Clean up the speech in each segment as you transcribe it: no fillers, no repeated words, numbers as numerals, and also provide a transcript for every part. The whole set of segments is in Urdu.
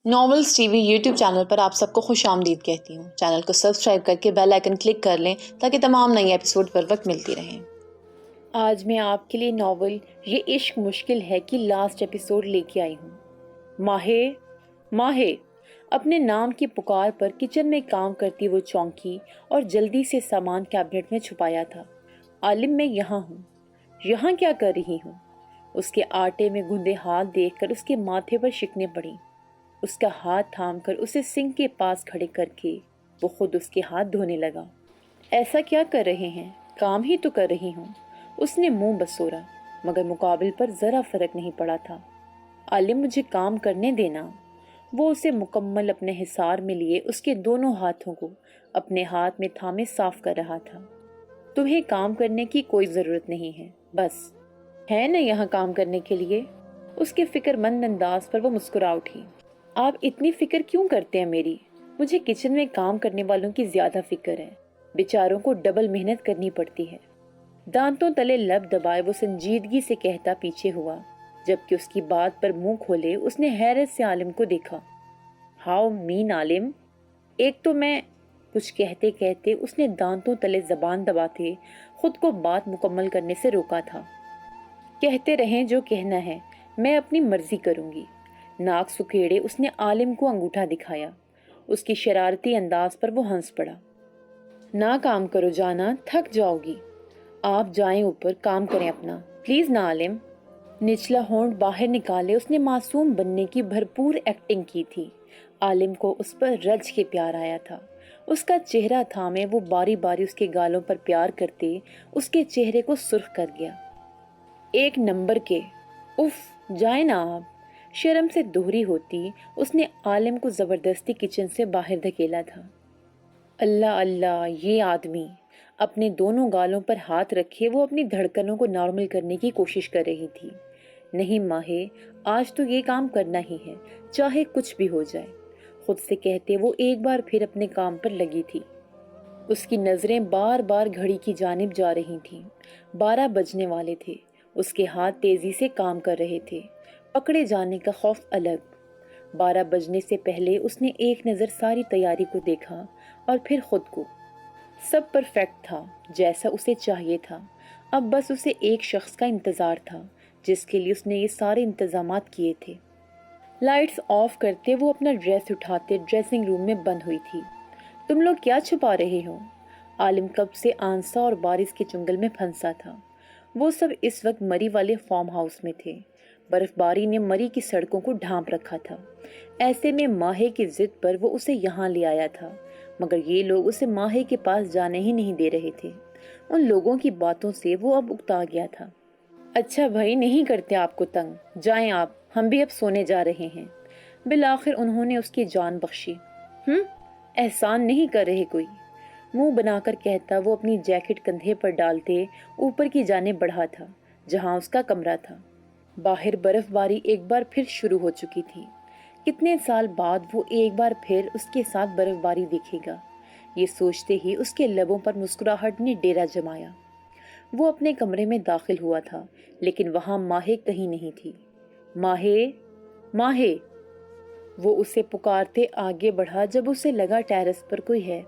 Novels T V YouTube channel پر آپ سب کو خوش آمدید کہتی ہوں۔ چینل کو سبسکرائب کر کے بیل آئیکن کلک کر لیں تاکہ تمام نئی ایپیسوڈ پر وقت ملتی رہیں۔ آج میں آپ کے لیے ناول یہ عشق مشکل ہے کہ لاسٹ ایپیسوڈ لے کے آئی ہوں۔ ماہے ماہے اپنے نام کی پکار پر کچن میں کام کرتی وہ چونکی اور جلدی سے سامان کیبنٹ میں چھپایا تھا۔ عالم میں یہاں ہوں۔ یہاں کیا کر رہی ہوں؟ اس کے آٹے میں گندے ہاتھ دیکھ کر اس کے ماتھے پر شکنیں پڑیں۔ اس کا ہاتھ تھام کر اسے سنک کے پاس کھڑے کر کے وہ خود اس کے ہاتھ دھونے لگا۔ ایسا کیا کر رہے ہیں؟ کام ہی تو کر رہی ہوں، اس نے منہ بسورا، مگر مقابل پر ذرا فرق نہیں پڑا تھا۔ عالم مجھے کام کرنے دینا۔ وہ اسے مکمل اپنے حصار میں لیے اس کے دونوں ہاتھوں کو اپنے ہاتھ میں تھامے صاف کر رہا تھا۔ تمہیں کام کرنے کی کوئی ضرورت نہیں ہے، بس ہے نا یہاں کام کرنے کے لیے؟ اس کے فکر مند انداز پر وہ مسکرا اٹھی۔ آپ اتنی فکر کیوں کرتے ہیں میری؟ مجھے کچن میں کام کرنے والوں کی زیادہ فکر ہے، بیچاروں کو ڈبل محنت کرنی پڑتی ہے۔ دانتوں تلے لب دبائے وہ سنجیدگی سے کہتا پیچھے ہوا، جبکہ اس کی بات پر منہ کھولے اس نے حیرت سے عالم کو دیکھا۔ ہاؤ مین عالم! ایک تو میں کچھ کہتے کہتے اس نے دانتوں تلے زبان دباتے خود کو بات مکمل کرنے سے روکا تھا۔ کہتے رہیں جو کہنا ہے، میں اپنی مرضی کروں گی۔ ناک سکیڑے اس نے عالم کو انگوٹھا دکھایا۔ اس کی شرارتی انداز پر وہ ہنس پڑا۔ نہ کام کرو جانا، تھک جاؤ گی۔ آپ جائیں اوپر، کام کریں اپنا، پلیز نا عالم۔ نچلا ہونٹ باہر نکالے اس نے معصوم بننے کی بھرپور ایکٹنگ کی تھی۔ عالم کو اس پر رج کے پیار آیا تھا۔ اس کا چہرہ تھامے وہ باری باری اس کے گالوں پر پیار کرتے اس کے چہرے کو سرخ کر گیا۔ ایک نمبر کے، اف جائیں نا آپ۔ شرم سے دوہری ہوتی اس نے عالم کو زبردستی کچن سے باہر دھکیلا تھا۔ اللہ اللہ، یہ آدمی! اپنے دونوں گالوں پر ہاتھ رکھے وہ اپنی دھڑکنوں کو نارمل کرنے کی کوشش کر رہی تھی۔ نہیں ماہے، آج تو یہ کام کرنا ہی ہے، چاہے کچھ بھی ہو جائے، خود سے کہتے وہ ایک بار پھر اپنے کام پر لگی تھی۔ اس کی نظریں بار بار گھڑی کی جانب جا رہی تھیں۔ 12 بجنے والے تھے۔ اس کے ہاتھ تیزی سے کام کر رہے تھے، پکڑے جانے کا خوف الگ۔ 12 بجنے سے پہلے اس نے ایک نظر ساری تیاری کو دیکھا اور پھر خود کو۔ سب پرفیکٹ تھا، جیسا اسے چاہیے تھا۔ اب بس اسے ایک شخص کا انتظار تھا جس کے لیے اس نے یہ سارے انتظامات کیے تھے۔ لائٹس آف کرتے وہ اپنا ڈریس اٹھاتے ڈریسنگ روم میں بند ہوئی تھی۔ تم لوگ کیا چھپا رہے ہو؟ عالم کب سے آنسا اور بارش کے چنگل میں پھنسا تھا۔ وہ سب اس وقت مری والے فارم ہاؤس میں تھے۔ برف باری نے مری کی سڑکوں کو ڈھانپ رکھا تھا۔ ایسے میں ماہے کی ضد پر وہ اسے یہاں لے آیا تھا، مگر یہ لوگ اسے ماہے کے پاس جانے ہی نہیں دے رہے تھے۔ ان لوگوں کی باتوں سے وہ اب اکتا گیا تھا۔ اچھا بھائی، نہیں کرتے آپ کو تنگ، جائیں آپ، ہم بھی اب سونے جا رہے ہیں۔ بالآخر انہوں نے اس کی جان بخشی۔ احسان نہیں کر رہے کوئی، منہ بنا کر کہتا وہ اپنی جیکٹ کندھے پر ڈالتے اوپر کی جانب بڑھا تھا جہاں اس کا کمرہ تھا۔ باہر برف باری ایک بار پھر شروع ہو چکی تھی۔ کتنے سال بعد وہ ایک بار پھر اس کے ساتھ برف باری دیکھے گا، یہ سوچتے ہی اس کے لبوں پر مسکراہٹ نے ڈیرا جمایا۔ وہ اپنے کمرے میں داخل ہوا تھا، لیکن وہاں ماہے کہیں نہیں تھی۔ ماہے ماہے، وہ اسے پکارتے آگے بڑھا جب اسے لگا ٹیرس پر کوئی ہے۔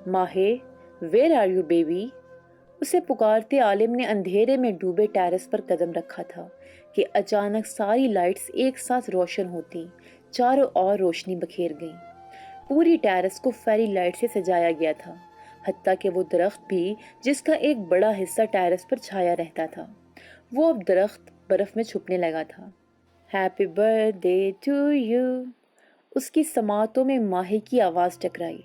ماہے، ویئر آر یو بیبی؟ اسے پکارتے عالم نے اندھیرے میں ڈوبے ٹیرس پر قدم رکھا تھا کہ اچانک ساری لائٹس ایک ساتھ روشن ہوتی، چاروں اور روشنی بکھیر گئی۔ پوری ٹیرس کو فیری لائٹ سے سجایا گیا تھا، حتیٰ کہ وہ درخت بھی جس کا ایک بڑا حصہ ٹیرس پر چھایا رہتا تھا، وہ اب درخت برف میں چھپنے لگا تھا۔ Happy birthday to you! اس کی سماعتوں میں ماہے کی آواز ٹکرائی۔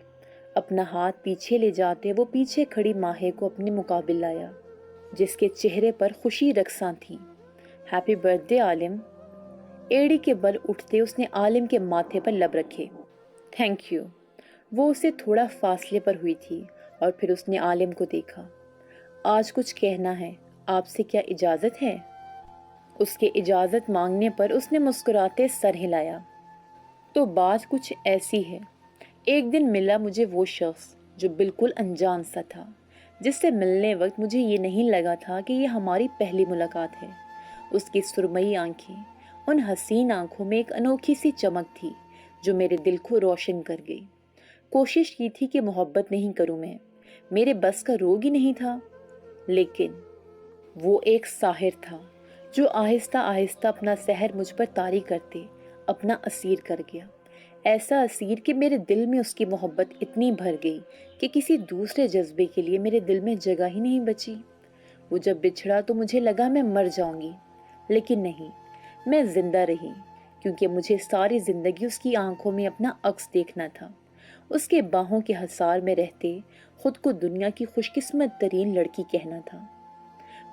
اپنا ہاتھ پیچھے لے جاتے وہ پیچھے کھڑی ماہے کو اپنے مقابل لایا، جس کے چہرے پر خوشی رقصاں تھی۔ ہیپی برتھ ڈے عالم! ایڑی کے بل اٹھتے اس نے عالم کے ماتھے پر لب رکھے۔ Thank you! وہ اسے تھوڑا فاصلے پر ہوئی تھی اور پھر اس نے عالم کو دیکھا۔ آج کچھ کہنا ہے، آپ سے کیا اجازت ہے؟ اس کے اجازت مانگنے پر اس نے مسکراتے سر ہلایا۔ تو بات کچھ ایسی ہے، ایک دن ملا مجھے وہ شخص جو بالکل انجان سا تھا، جس سے ملنے وقت مجھے یہ نہیں لگا تھا کہ یہ ہماری پہلی ملاقات ہے۔ اس کی سرمئی آنکھیں، ان حسین آنکھوں میں ایک انوکھی سی چمک تھی جو میرے دل کو روشن کر گئی۔ کوشش کی تھی کہ محبت نہیں کروں میں، میرے بس کا روگ ہی نہیں تھا، لیکن وہ ایک ساحر تھا جو آہستہ آہستہ اپنا سحر مجھ پر طاری کرتے اپنا اسیر کر گیا۔ ایسا اسیر کہ میرے دل میں اس کی محبت اتنی بھر گئی کہ کسی دوسرے جذبے کے لیے میرے دل میں جگہ ہی نہیں بچی۔ وہ جب بچھڑا تو مجھے لگا میں مر جاؤں گی، لیکن نہیں، میں زندہ رہی، کیونکہ مجھے ساری زندگی اس کی آنکھوں میں اپنا عکس دیکھنا تھا۔ اس کے باہوں کے حصار میں رہتے خود کو دنیا کی خوش قسمت ترین لڑکی کہنا تھا۔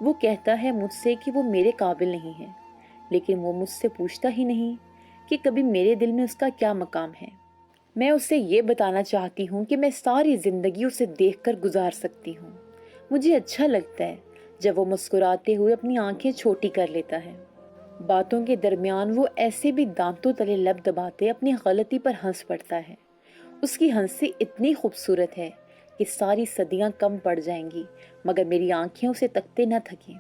وہ کہتا ہے مجھ سے کہ وہ میرے قابل نہیں ہے، لیکن وہ مجھ سے پوچھتا ہی نہیں کہ کبھی میرے دل میں اس کا کیا مقام ہے۔ میں اسے یہ بتانا چاہتی ہوں کہ میں ساری زندگی اسے دیکھ کر گزار سکتی ہوں۔ مجھے اچھا لگتا ہے جب وہ مسکراتے ہوئے اپنی آنکھیں چھوٹی کر لیتا ہے۔ باتوں کے درمیان وہ ایسے بھی دانتوں تلے لب دباتے اپنی غلطی پر ہنس پڑتا ہے۔ اس کی ہنسی اتنی خوبصورت ہے کہ ساری صدیاں کم پڑ جائیں گی مگر میری آنکھیں اسے تکتے نہ تھکیں۔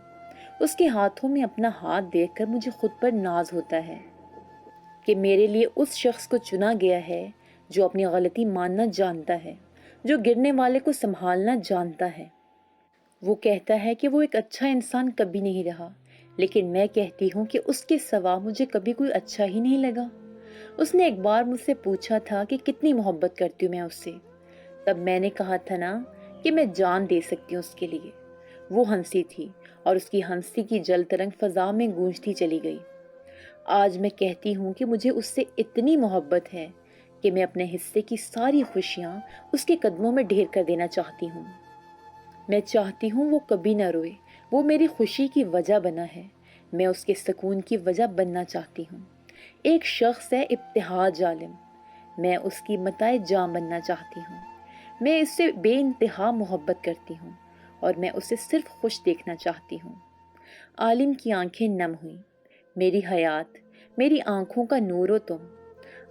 اس کے ہاتھوں میں اپنا ہاتھ دیکھ کر مجھے خود پر ناز ہوتا ہے کہ میرے لیے اس شخص کو چنا گیا ہے جو اپنی غلطی ماننا جانتا ہے، جو گرنے والے کو سنبھالنا جانتا ہے۔ وہ کہتا ہے کہ وہ ایک اچھا انسان کبھی نہیں رہا، لیکن میں کہتی ہوں کہ اس کے سوا مجھے کبھی کوئی اچھا ہی نہیں لگا۔ اس نے ایک بار مجھ سے پوچھا تھا کہ کتنی محبت کرتی ہوں میں اس سے، تب میں نے کہا تھا نا کہ میں جان دے سکتی ہوں اس کے لیے۔ وہ ہنسی تھی اور اس کی ہنسی کی جل ترنگ فضا میں گونجتی چلی گئی۔ آج میں کہتی ہوں کہ مجھے اس سے اتنی محبت ہے کہ میں اپنے حصے کی ساری خوشیاں اس کے قدموں میں ڈھیر کر دینا چاہتی ہوں۔ میں چاہتی ہوں وہ کبھی نہ روئے، وہ میری خوشی کی وجہ بنا ہے، میں اس کے سکون کی وجہ بننا چاہتی ہوں۔ ایک شخص ہے ابتہاج عالم، میں اس کی متاع جام بننا چاہتی ہوں۔ میں اس سے بے انتہا محبت کرتی ہوں اور میں اسے صرف خوش دیکھنا چاہتی ہوں۔ عالم کی آنکھیں نم ہوئیں۔ میری حیات، میری آنکھوں کا نور ہو تم۔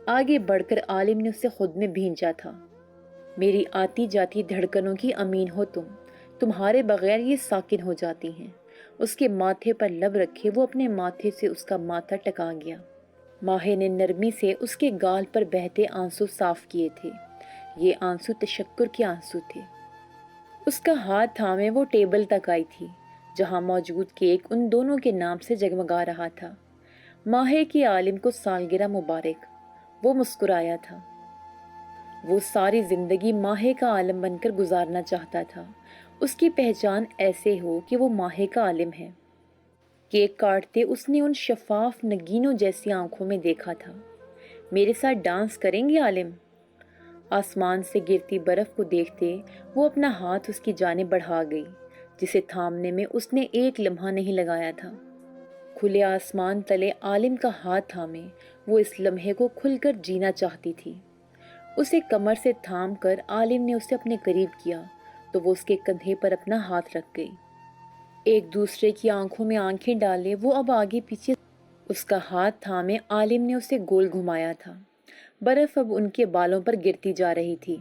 آگے بڑھ کر عالم نے اسے خود میں بھینجا تھا۔ میری آتی جاتی دھڑکنوں کی امین ہو تم، تمہارے بغیر یہ ساکن ہو جاتی ہیں۔ اس کے ماتھے پر لب رکھے وہ اپنے ماتھے سے اس کا ماتھا ٹکا گیا۔ ماہے نے نرمی سے اس کے گال پر بہتے آنسو صاف کیے تھے۔ یہ آنسو تشکر کے آنسو تھے۔ اس کا ہاتھ تھامے وہ ٹیبل تک آئی تھی جہاں موجود کیک ان دونوں کے نام سے جگمگا رہا تھا۔ ماہے کی عالم کو سالگرہ مبارک۔ وہ مسکرایا تھا۔ وہ ساری زندگی ماہے کا عالم بن کر گزارنا چاہتا تھا۔ اس کی پہچان ایسے ہو کہ وہ ماہے کا عالم ہے۔ کیک کاٹتے اس نے ان شفاف نگینوں جیسی آنکھوں میں دیکھا تھا۔ میرے ساتھ ڈانس کریں گے عالم؟ آسمان سے گرتی برف کو دیکھتے وہ اپنا ہاتھ اس کی جانب بڑھا گئی، جسے تھامنے میں اس نے ایک لمحہ نہیں لگایا تھا۔ کھلے آسمان تلے عالم کا ہاتھ تھامے وہ اس لمحے کو کھل کر جینا چاہتی تھی۔ اسے کمر سے تھام کر عالم نے اسے اپنے قریب کیا تو وہ اس کے کندھے پر اپنا ہاتھ رکھ گئی۔ ایک دوسرے کی آنکھوں میں آنکھیں ڈالے وہ اب آگے پیچھے اس کا ہاتھ تھامے عالم نے اسے گول گھمایا تھا۔ برف اب ان کے بالوں پر گرتی جا رہی تھی۔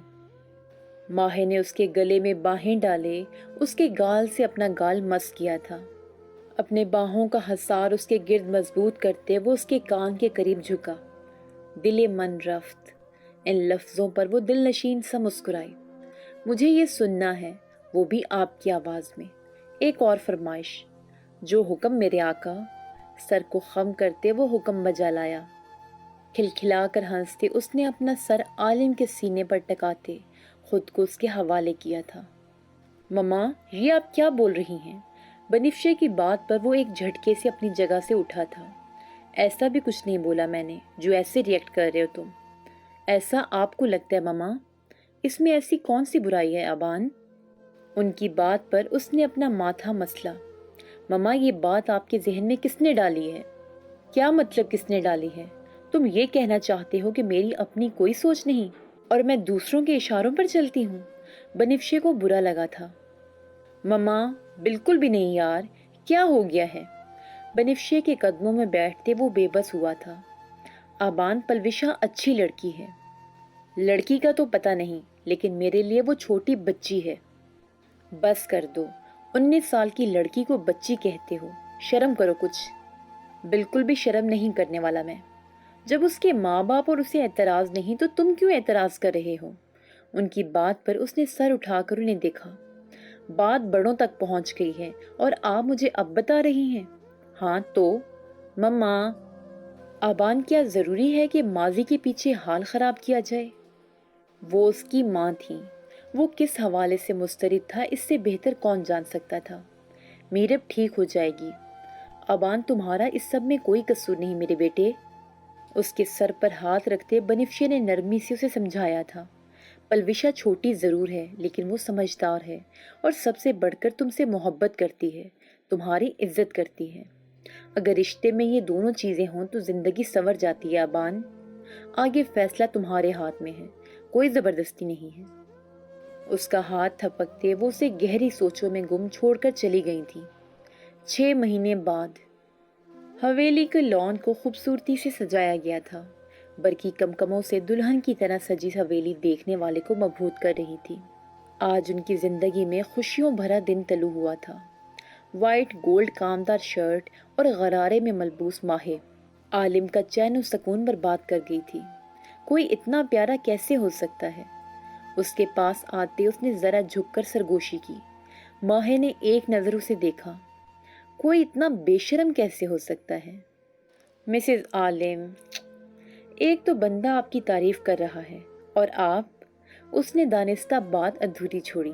ماہے نے اس کے گلے میں باہیں ڈالے، اس کے گال سے اپنا گال مس کیا تھا۔ اپنے باہوں کا حصار اس کے گرد مضبوط کرتے وہ اس کے کان کے قریب جھکا۔ دل من رفت، ان لفظوں پر وہ دل نشین سا مسکرائی۔ مجھے یہ سننا ہے، وہ بھی آپ کی آواز میں۔ ایک اور فرمائش، جو حکم میرے آقا۔ سر کو خم کرتے وہ حکم بجا لایا۔ کھلکھلا کر ہنستے اس نے اپنا سر عالم کے سینے پر ٹکاتے خود کو اس کے حوالے کیا تھا۔ مما، یہ آپ کیا بول رہی ہیں؟ بنفشے کی بات پر وہ ایک جھٹکے سے اپنی جگہ سے اٹھا تھا۔ ایسا بھی کچھ نہیں بولا میں نے جو ایسے ریئیکٹ کر رہے ہو تم۔ ایسا آپ کو لگتا ہے مما؟ اس میں ایسی کون سی برائی ہے ابان؟ ان کی بات پر اس نے اپنا ماتھا مسلا۔ مما، یہ بات آپ کے ذہن میں کس نے ڈالی ہے؟ کیا مطلب کس نے ڈالی ہے؟ تم یہ کہنا چاہتے ہو کہ میری اپنی کوئی سوچ نہیں اور میں دوسروں کے اشاروں پر چلتی ہوں؟ بنفشے کو برا لگا تھا۔ مما، بالکل بھی نہیں یار، کیا ہو گیا ہے؟ بنفشے کے قدموں میں بیٹھتے وہ بے بس ہوا تھا۔ آبان، پلوشا اچھی لڑکی ہے۔ لڑکی کا تو پتہ نہیں، لیکن میرے لیے وہ چھوٹی بچی ہے۔ بس کر دو، 19 سال کی لڑکی کو بچی کہتے ہو؟ شرم کرو کچھ۔ بالکل بھی شرم نہیں کرنے والا میں۔ جب اس کے ماں باپ اور اسے اعتراض نہیں تو تم کیوں اعتراض کر رہے ہو؟ ان کی بات پر اس نے سر اٹھا کر انہیں دیکھا۔ بات بڑوں تک پہنچ گئی ہے اور آپ مجھے اب بتا رہی ہیں؟ ہاں تو مما، آبان کیا ضروری ہے کہ ماضی کے پیچھے حال خراب کیا جائے؟ وہ اس کی ماں تھی، وہ کس حوالے سے مسترد تھا اس سے بہتر کون جان سکتا تھا۔ میرب ٹھیک ہو جائے گی، آبان تمہارا اس سب میں کوئی قصور نہیں میرے بیٹے۔ اس کے سر پر ہاتھ رکھتے بنفشے نے نرمی سے اسے سمجھایا تھا، پلوشا چھوٹی ضرور ہے لیکن وہ سمجھدار ہے اور سب سے بڑھ کر تم سے محبت کرتی ہے، تمہاری عزت کرتی ہے۔ اگر رشتے میں یہ دونوں چیزیں ہوں تو زندگی سنور جاتی ہے آبان۔ آگے فیصلہ تمہارے ہاتھ میں ہے، کوئی زبردستی نہیں ہے۔ اس کا ہاتھ تھپکتے وہ اسے گہری سوچوں میں گم چھوڑ کر چلی گئی تھی۔ 6 مہینے بعد حویلی کے لان کو خوبصورتی سے سجایا گیا تھا۔ برقی کمکموں سے دلہن کی طرح سجی حویلی دیکھنے والے کو مبہوت کر رہی تھی۔ آج ان کی زندگی میں خوشیوں بھرا دن طلوع ہوا تھا۔ وائٹ گولڈ کامدار شرٹ اور غرارے میں ملبوس ماہے عالم کا چین و سکون برباد کر گئی تھی۔ کوئی اتنا پیارا کیسے ہو سکتا ہے؟ اس کے پاس آتے اس نے ذرا جھک کر سرگوشی کی۔ ماہے نے ایک نظر اسے دیکھا۔ کوئی اتنا بے شرم کیسے ہو سکتا ہے؟ مسز عالم، ایک تو بندہ آپ کی تعریف کر رہا ہے اور آپ، اس نے دانستہ بات ادھوری چھوڑی۔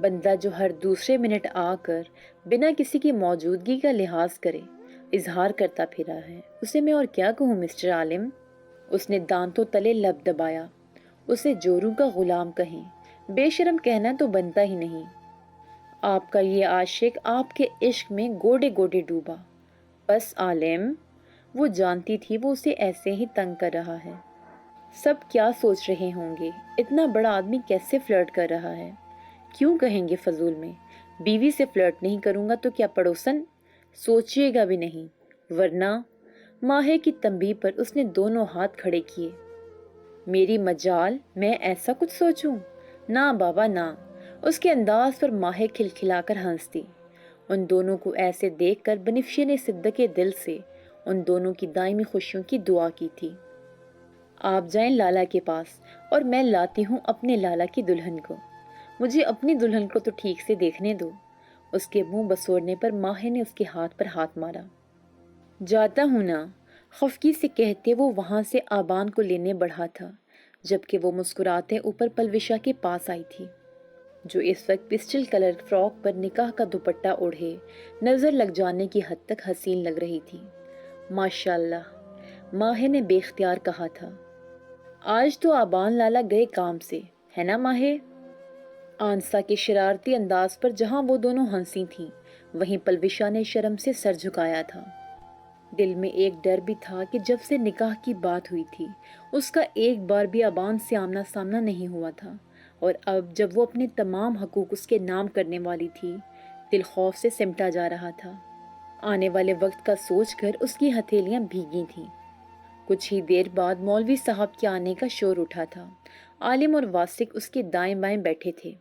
بندہ جو ہر دوسرے منٹ آ کر بنا کسی کی موجودگی کا لحاظ کرے اظہار کرتا پھرا ہے، اسے میں اور کیا کہوں مسٹر عالم؟ اس نے دانتوں تلے لب دبایا۔ اسے جوروں کا غلام کہیں، بے شرم کہنا تو بنتا ہی نہیں۔ آپ کا یہ عاشق آپ کے عشق میں گوڈے گوڈے ڈوبا۔ بس عالم، وہ جانتی تھی وہ اسے ایسے ہی تنگ کر رہا ہے۔ سب کیا سوچ رہے ہوں گے، اتنا بڑا آدمی کیسے فلرٹ کر رہا ہے؟ کیوں کہیں گے فضول میں؟ بیوی سے فلرٹ نہیں کروں گا تو کیا پڑوسن؟ سوچیے گا بھی نہیں، ورنہ۔ ماہے کی تنبیہ پر اس نے دونوں ہاتھ کھڑے کیے۔ میری مجال، میں ایسا کچھ سوچوں؟ نہ بابا نہ۔ اس کے انداز پر ماہے کھلکھلا کر ہنستی۔ ان دونوں کو ایسے دیکھ کر بنفشے نے صدقے دل سے ان دونوں کی دائمی خوشیوں کی دعا کی تھی۔ آپ جائیں لالا کے پاس اور میں لاتی ہوں اپنے لالا کی دلہن کو۔ مجھے اپنی دلہن کو تو ٹھیک سے دیکھنے دو۔ اس کے منہ بسوڑنے پر ماہے نے اس کے ہاتھ پر ہاتھ مارا۔ جاتا ہوں نا، خفگی سے کہتے وہ وہاں سے آبان کو لینے بڑھا تھا، جبکہ وہ مسکراتے اوپر پلوشا کے پاس آئی تھی، جو اس وقت پسٹل کلر فراک پر نکاح کا دوپٹہ اوڑھے نظر لگ جانے کی حد تک حسین لگ رہی تھی۔ ماشاءاللہ، ماہے نے بے اختیار کہا تھا۔ آج تو آبان لالا گئے کام سے، ہے نا ماہے؟ آنسا کے شرارتی انداز پر جہاں وہ دونوں ہنسی تھیں، وہیں پلوشا نے شرم سے سر جھکایا تھا۔ دل میں ایک ڈر بھی تھا کہ جب سے نکاح کی بات ہوئی تھی اس کا ایک بار بھی آبان سے آمنا سامنا نہیں ہوا تھا، اور اب جب وہ اپنے تمام حقوق اس کے نام کرنے والی تھی، دل خوف سے سمٹا جا رہا تھا۔ آنے والے وقت کا سوچ کر اس کی ہتھیلیاں بھیگی تھیں۔ کچھ ہی دیر بعد مولوی صاحب کے آنے کا شور اٹھا تھا۔ عالم اور واسق اس کے دائیں بائیں بیٹھے تھے۔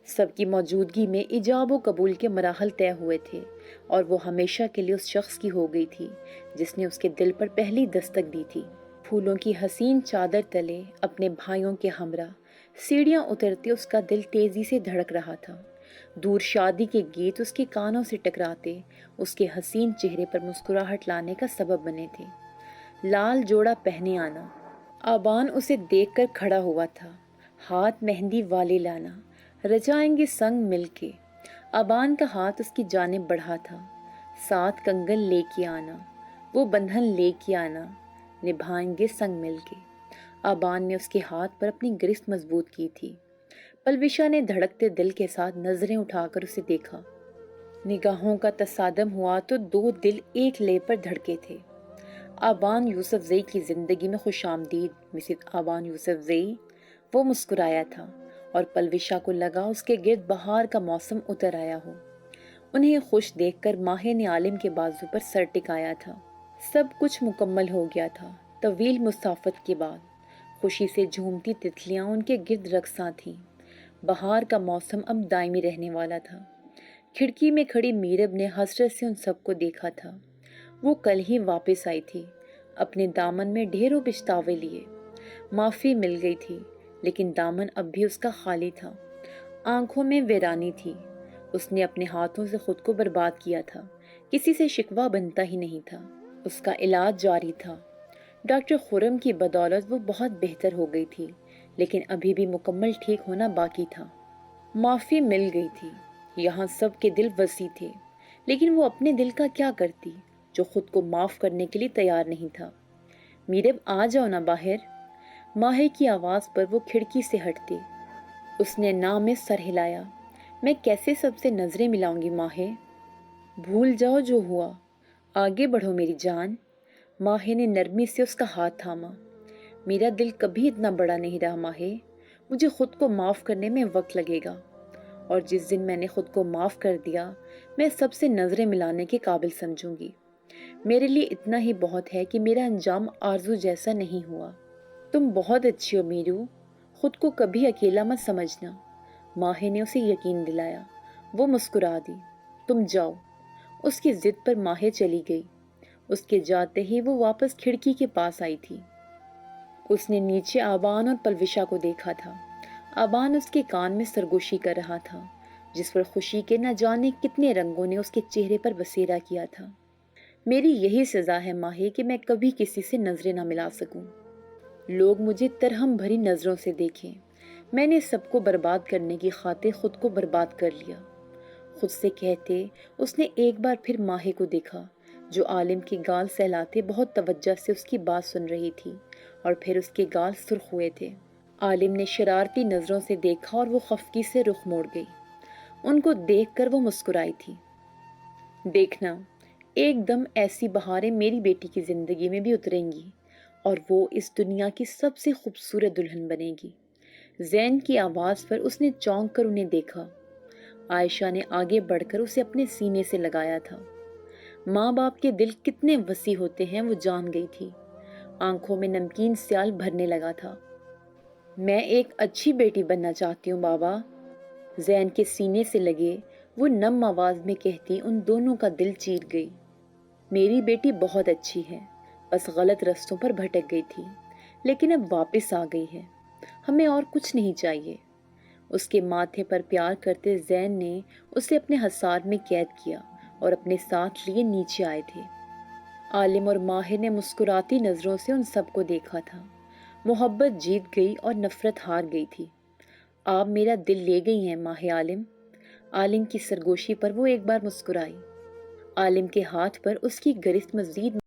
سب کی موجودگی میں ایجاب و قبول کے مراحل طے ہوئے تھے، اور وہ ہمیشہ کے لیے اس شخص کی ہو گئی تھی جس نے اس کے دل پر پہلی دستک دی تھی۔ پھولوں کی حسین چادر تلے اپنے بھائیوں کے ہمراہ سیڑھیاں اترتے اس کا دل تیزی سے دھڑک رہا تھا۔ دور شادی کے گیت اس کے کانوں سے ٹکراتے اس کے حسین چہرے پر مسکراہٹ لانے کا سبب بنے تھے۔ لال جوڑا پہنے آنا، آبان اسے دیکھ کر کھڑا ہوا تھا۔ ہاتھ مہندی والے لانا، رچائیں گے سنگ مل کے۔ آبان کا ہاتھ اس کی جانب بڑھا تھا۔ ساتھ کنگن لے کے آنا، وہ بندھن لے کے آنا، نبھائیں گے سنگ مل کے۔ آبان نے اس کے ہاتھ پر اپنی گرفت مضبوط کی تھی۔ پلوشا نے دھڑکتے دل کے ساتھ نظریں اٹھا کر اسے دیکھا۔ نگاہوں کا تصادم ہوا تو دو دل ایک لے پر دھڑکے تھے۔ آبان یوسف زئی کی زندگی میں خوش آمدید مسز آبان یوسف زئی۔ وہ مسکرایا تھا اور پلوشا کو لگا اس کے گرد بہار کا موسم اتر آیا ہو۔ انہیں خوش دیکھ کر ماہے نے عالم کے بازو پر سر ٹکایا تھا۔ سب کچھ مکمل ہو گیا تھا۔ طویل مسافت کے بعد خوشی سے جھومتی تتلیاں ان کے گرد رقصاں تھیں۔ بہار کا موسم اب دائمی رہنے والا تھا۔ کھڑکی میں کھڑی میرب نے حسرت سے ان سب کو دیکھا تھا۔ وہ کل ہی واپس آئی تھی اپنے دامن میں ڈھیروں پچھتاوے لیے۔ معافی مل گئی تھی لیکن دامن اب بھی اس کا خالی تھا، آنکھوں میں ویرانی تھی۔ اس نے اپنے ہاتھوں سے خود کو برباد کیا تھا، کسی سے شکوہ بنتا ہی نہیں تھا۔ اس کا علاج جاری تھا، ڈاکٹر خرم کی بدولت وہ بہت بہتر ہو گئی تھی، لیکن ابھی بھی مکمل ٹھیک ہونا باقی تھا۔ معافی مل گئی تھی، یہاں سب کے دل وسیع تھے، لیکن وہ اپنے دل کا کیا کرتی جو خود کو معاف کرنے کے لیے تیار نہیں تھا۔ میرب آ جاؤ نا باہر۔ ماہر کی آواز پر وہ کھڑکی سے ہٹتے۔ اس نے ناں میں سر ہلایا۔ میں کیسے سب سے نظریں ملاؤں گی ماہر؟ بھول جاؤ جو ہوا، آگے بڑھو میری جان۔ ماہر نے نرمی سے اس کا ہاتھ تھاما۔ میرا دل کبھی اتنا بڑا نہیں رہا ماہر، مجھے خود کو معاف کرنے میں وقت لگے گا، اور جس دن میں نے خود کو معاف کر دیا میں سب سے نظریں ملانے کے قابل سمجھوں گی۔ میرے لیے اتنا ہی بہت ہے کہ میرا انجام آرزو جیسا نہیں ہوا۔ تم بہت اچھی ہو میرو، خود کو کبھی اکیلا مت سمجھنا۔ ماہر نے اسے یقین دلایا۔ وہ مسکرا دی۔ تم جاؤ۔ اس کی ضد پر ماہر چلی گئی۔ اس کے جاتے ہی وہ واپس کھڑکی کے پاس آئی تھی۔ اس نے نیچے آبان اور پلوشا کو دیکھا تھا۔ آبان اس کے کان میں سرگوشی کر رہا تھا، جس پر خوشی کے نہ جانے کتنے رنگوں نے اس کے چہرے پر بسیرا کیا تھا۔ میری یہی سزا ہے ماہر کہ میں کبھی کسی سے نظریں نہ ملا سکوں۔ لوگ مجھے ترہم بھری نظروں سے دیکھیں۔ میں نے سب کو برباد کرنے کی خاطر خود کو برباد کر لیا۔ خود سے کہتے اس نے ایک بار پھر ماہر کو دیکھا، جو عالم کے گال سہلاتے بہت توجہ سے اس کی بات سن رہی تھی، اور پھر اس کے گال سرخ ہوئے تھے۔ عالم نے شرارتی نظروں سے دیکھا اور وہ خفگی سے رخ موڑ گئی۔ ان کو دیکھ کر وہ مسکرائی تھی۔ دیکھنا، ایک دم ایسی بہاریں میری بیٹی کی زندگی میں بھی اتریں گی، اور وہ اس دنیا کی سب سے خوبصورت دلہن بنے گی۔ زین کی آواز پر اس نے چونک کر انہیں دیکھا۔ عائشہ نے آگے بڑھ کر اسے اپنے سینے سے لگایا تھا۔ ماں باپ کے دل کتنے وسیع ہوتے ہیں وہ جان گئی تھی۔ آنکھوں میں نمکین سیال بھرنے لگا تھا۔ میں ایک اچھی بیٹی بننا چاہتی ہوں بابا، زین کے سینے سے لگے وہ نم آواز میں کہتی ان دونوں کا دل چیر گئی۔ میری بیٹی بہت اچھی ہے، بس غلط رستوں پر بھٹک گئی تھی، لیکن اب واپس آ گئی ہے، ہمیں اور کچھ نہیں چاہیے۔ اس کے ماتھے پر پیار کرتے زین نے اسے اپنے حصار میں قید کیا اور اپنے ساتھ لیے نیچے آئے تھے۔ عالم اور ماہر نے مسکراتی نظروں سے ان سب کو دیکھا تھا۔ محبت جیت گئی اور نفرت ہار گئی تھی۔ آپ میرا دل لے گئی ہیں ماہ عالم۔ عالم کی سرگوشی پر وہ ایک بار مسکرائی۔ عالم کے ہاتھ پر اس کی گرفت مزید